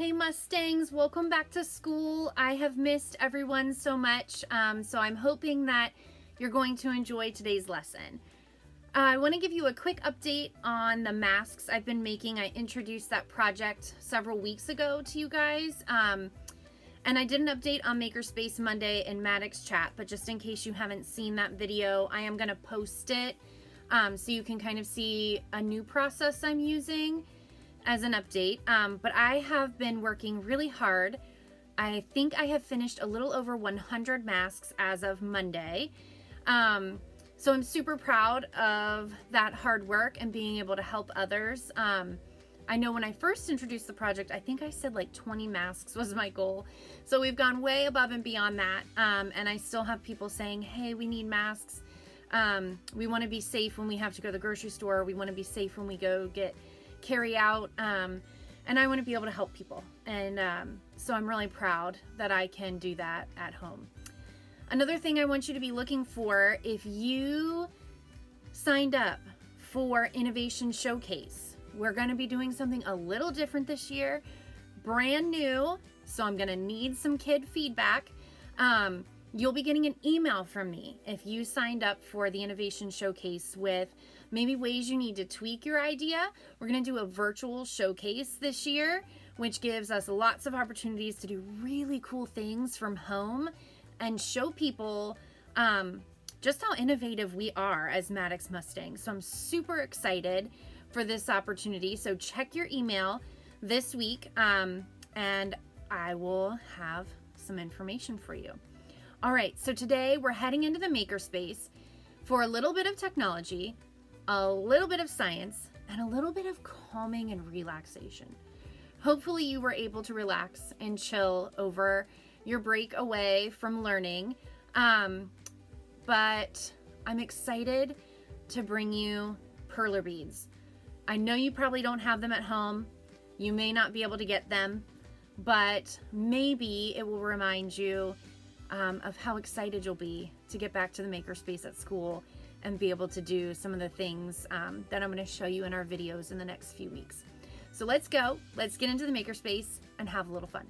Hey Mustangs, welcome back to school. I have missed everyone so much, so I'm hoping that you're going to enjoy today's lesson. I want to give you a quick update on the masks I've been making. I introduced that project several weeks ago to you guys, and I did an update on Makerspace Monday in Maddox chat, but just in case you haven't seen that video, I am going to post it so you can kind of see a new process I'm using as an update. But I have been working really hard. I think I have finished a little over 100 masks as of Monday. So I'm super proud of that hard work and being able to help others. I know when I first introduced the project, I think I said like 20 masks was my goal. So we've gone way above and beyond that. And I still have people saying, hey, we need masks. We want to be safe when we have to go to the grocery store. We want to be safe when we go get carry out, and I want to be able to help people, and so I'm really proud that I can do that at home. Another thing I want you to be looking for, if you signed up for Innovation Showcase, we're going to be doing something a little different this year, brand new, so I'm going to need some kid feedback. You'll be getting an email from me if you signed up for the Innovation Showcase with maybe ways you need to tweak your idea. We're going to do a virtual showcase this year, which gives us lots of opportunities to do really cool things from home and show people just how innovative we are as Maddox Mustangs. So I'm super excited for this opportunity. So check your email this week, and I will have some information for you. All right, so today we're heading into the makerspace for a little bit of technology, a little bit of science, and a little bit of calming and relaxation. Hopefully you were able to relax and chill over your break away from learning. But I'm excited to bring you Perler beads. I know you probably don't have them at home. You may not be able to get them, but maybe it will remind you of how excited you'll be to get back to the makerspace at school and be able to do some of the things that I'm going to show you in our videos in the next few weeks. So let's go. Let's get into the makerspace and have a little fun.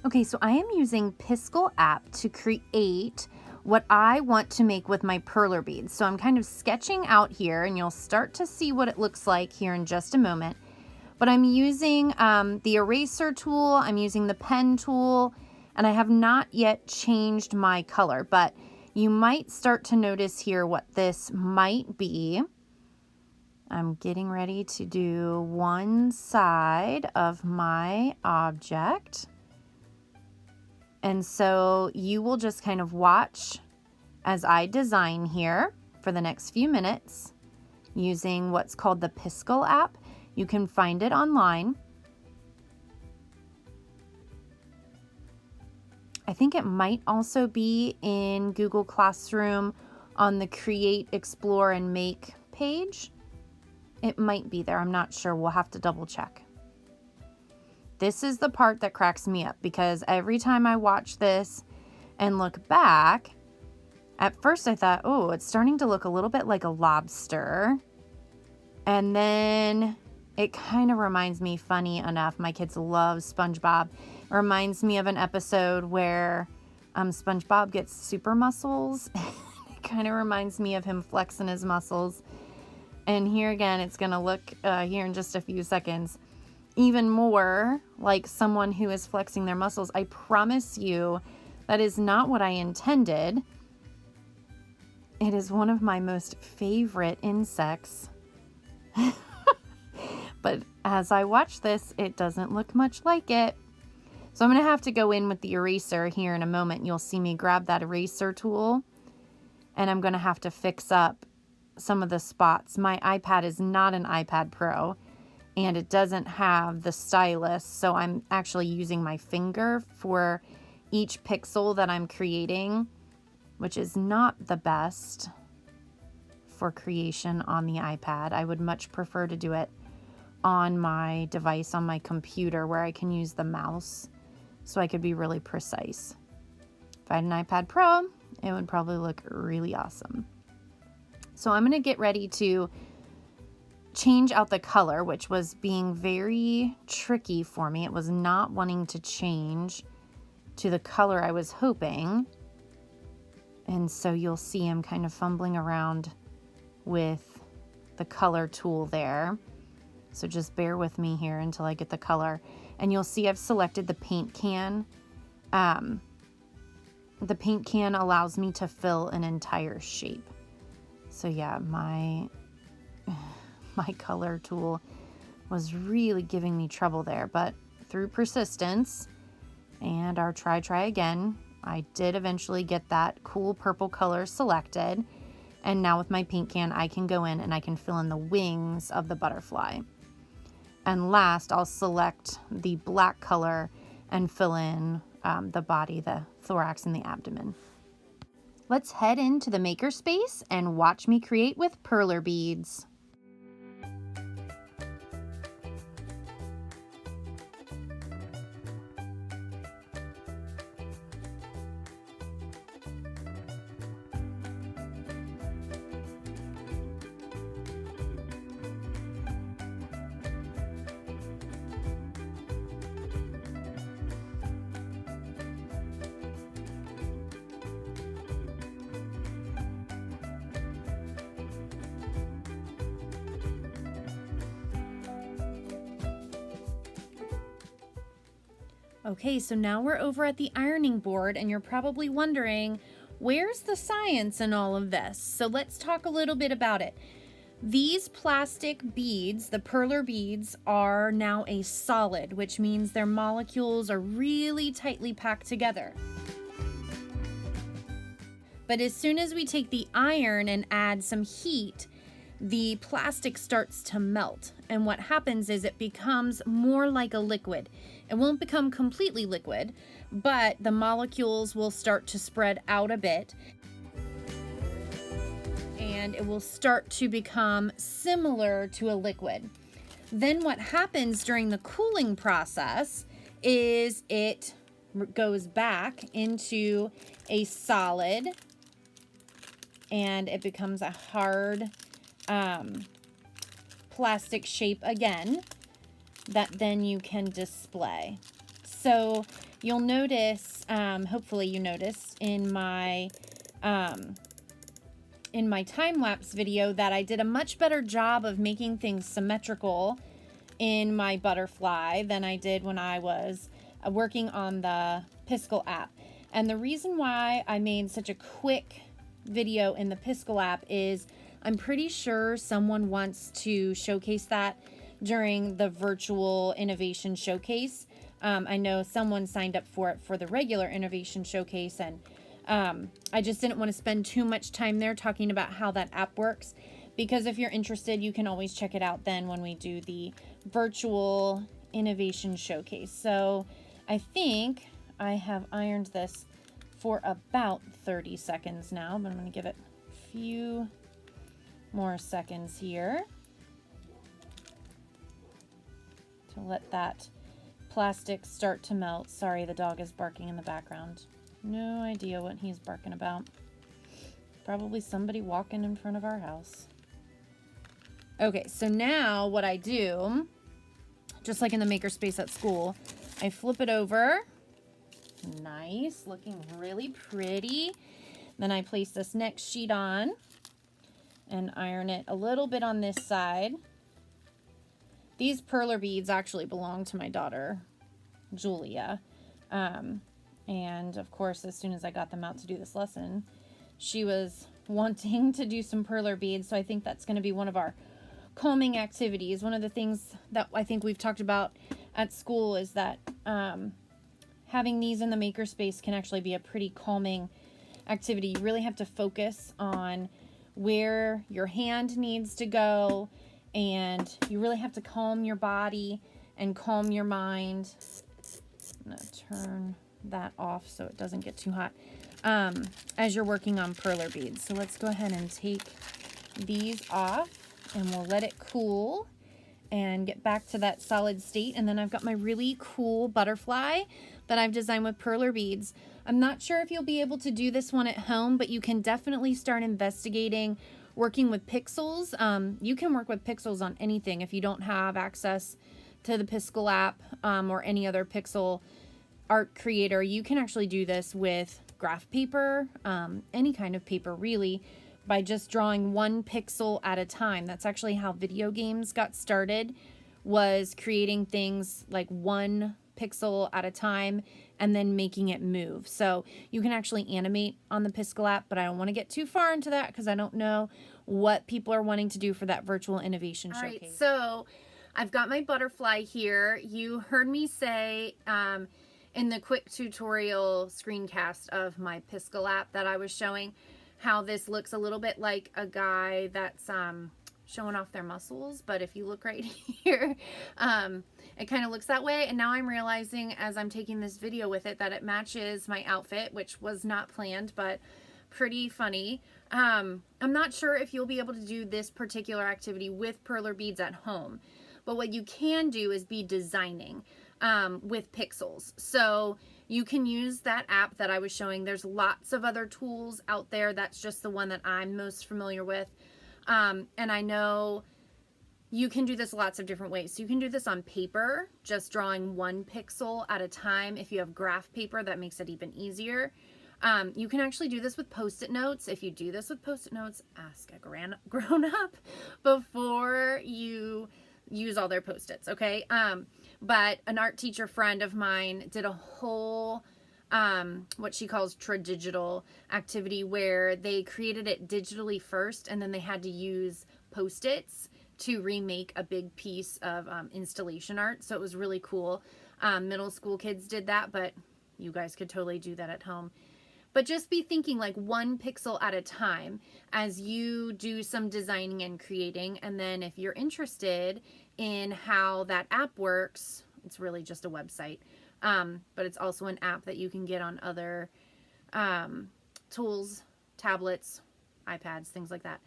Okay, so I am using Piskel app to create what I want to make with my Perler beads. So I'm kind of sketching out here, and you'll start to see what it looks like here in just a moment. But I'm using the eraser tool, I'm using the pen tool, and I have not yet changed my color, but you might start to notice here what this might be. I'm getting ready to do one side of my object. And so you will just kind of watch as I design here for the next few minutes using what's called the Piskel app. You can find it online. I think it might also be in Google Classroom on the Create, Explore, and Make page. It might be there. I'm not sure. We'll have to double check. This is the part that cracks me up because every time I watch this and look back, at first I thought, oh, it's starting to look a little bit like a lobster. And then it kind of reminds me, funny enough, my kids love SpongeBob. It reminds me of an episode where SpongeBob gets super muscles. It kind of reminds me of him flexing his muscles. And here again, it's going to look here in just a few seconds even more like someone who is flexing their muscles. I promise you that is not what I intended. It is one of my most favorite insects. But as I watch this, it doesn't look much like it. So I'm going to have to go in with the eraser here in a moment. You'll see me grab that eraser tool, and I'm going to have to fix up some of the spots. My iPad is not an iPad Pro, and it doesn't have the stylus, so I'm actually using my finger for each pixel that I'm creating, which is not the best for creation on the iPad. I would much prefer to do it on my device, on my computer, where I can use the mouse so I could be really precise. If I had an iPad Pro, it would probably look really awesome. So I'm going to get ready to change out the color, which was being very tricky for me. It was not wanting to change to the color I was hoping. And so you'll see I'm kind of fumbling around with the color tool there. So just bear with me here until I get the color. And you'll see I've selected the paint can. The paint can allows me to fill an entire shape. So yeah, my color tool was really giving me trouble there, but through persistence and our try again, I did eventually get that cool purple color selected. And now with my paint can, I can go in and I can fill in the wings of the butterfly. And last, I'll select the black color and fill in the body, the thorax, and the abdomen. Let's head into the makerspace and watch me create with perler beads. Okay, so now we're over at the ironing board and you're probably wondering, where's the science in all of this? So let's talk a little bit about it. These plastic beads, the perler beads, are now a solid, which means their molecules are really tightly packed together. But as soon as we take the iron and add some heat, the plastic starts to melt. And what happens is it becomes more like a liquid. It won't become completely liquid, but the molecules will start to spread out a bit. And it will start to become similar to a liquid. Then what happens during the cooling process is it goes back into a solid and it becomes a hard plastic shape again that then you can display. So you'll notice, hopefully you noticed in my time-lapse video that I did a much better job of making things symmetrical in my butterfly than I did when I was working on the Piskel app. And the reason why I made such a quick video in the Piskel app is I'm pretty sure someone wants to showcase that during the virtual innovation showcase. I know someone signed up for it for the regular innovation showcase, and I just didn't want to spend too much time there talking about how that app works, because if you're interested, you can always check it out then when we do the virtual innovation showcase. So I think I have ironed this for about 30 seconds now, but I'm going to give it a few more seconds here to let that plastic start to melt. Sorry, the dog is barking in the background. No idea what he's barking about. Probably somebody walking in front of our house. Okay, so now what I do, just like in the makerspace at school, I flip it over. Nice, looking really pretty. Then I place this next sheet on and iron it a little bit on this side. These perler beads actually belong to my daughter, Julia. And of course, as soon as I got them out to do this lesson, she was wanting to do some perler beads. So I think that's going to be one of our calming activities. One of the things that I think we've talked about at school is that having these in the makerspace can actually be a pretty calming activity. You really have to focus on where your hand needs to go, and you really have to calm your body and calm your mind. I'm going to turn that off so it doesn't get too hot as you're working on perler beads. So let's go ahead and take these off and we'll let it cool and get back to that solid state. And then I've got my really cool butterfly that I've designed with perler beads. I'm not sure if you'll be able to do this one at home, but you can definitely start investigating working with pixels. You can work with pixels on anything. If you don't have access to the Piskel app or any other pixel art creator, you can actually do this with graph paper, any kind of paper really, by just drawing one pixel at a time. That's actually how video games got started, was creating things like one pixel at a time and then making it move. So you can actually animate on the Piskel app, but I don't want to get too far into that because I don't know what people are wanting to do for that virtual innovation showcase. All right, so I've got my butterfly here. You heard me say in the quick tutorial screencast of my Piskel app that I was showing how this looks a little bit like a guy that's showing off their muscles, but if you look right here, it kind of looks that way. And now I'm realizing as I'm taking this video with it that it matches my outfit, which was not planned, but pretty funny. I'm not sure if you'll be able to do this particular activity with perler beads at home, but what you can do is be designing with pixels. So you can use that app that I was showing. There's lots of other tools out there. That's just the one that I'm most familiar with. And I know you can do this lots of different ways. So you can do this on paper, just drawing one pixel at a time. If you have graph paper, that makes it even easier. You can actually do this with Post-it notes. If you do this with Post-it notes, ask a grown-up before you use all their Post-its, okay? But an art teacher friend of mine did a whole what she calls tradigital activity where they created it digitally first and then they had to use Post-its to remake a big piece of installation art. So it was really cool. Middle school kids did that, but you guys could totally do that at home. But just be thinking like one pixel at a time as you do some designing and creating. And then if you're interested in how that app works, it's really just a website. But it's also an app that you can get on other tools, tablets, iPads, things like that.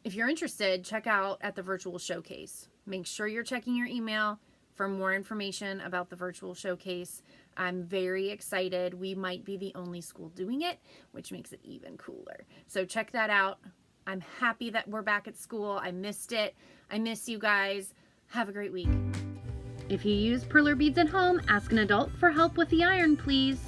If you're interested, check out at the virtual showcase. Make sure you're checking your email for more information about the virtual showcase. I'm very excited. We might be the only school doing it, which makes it even cooler. So check that out. I'm happy that we're back at school. I missed it. I miss you guys. Have a great week. If you use perler beads at home, ask an adult for help with the iron, please.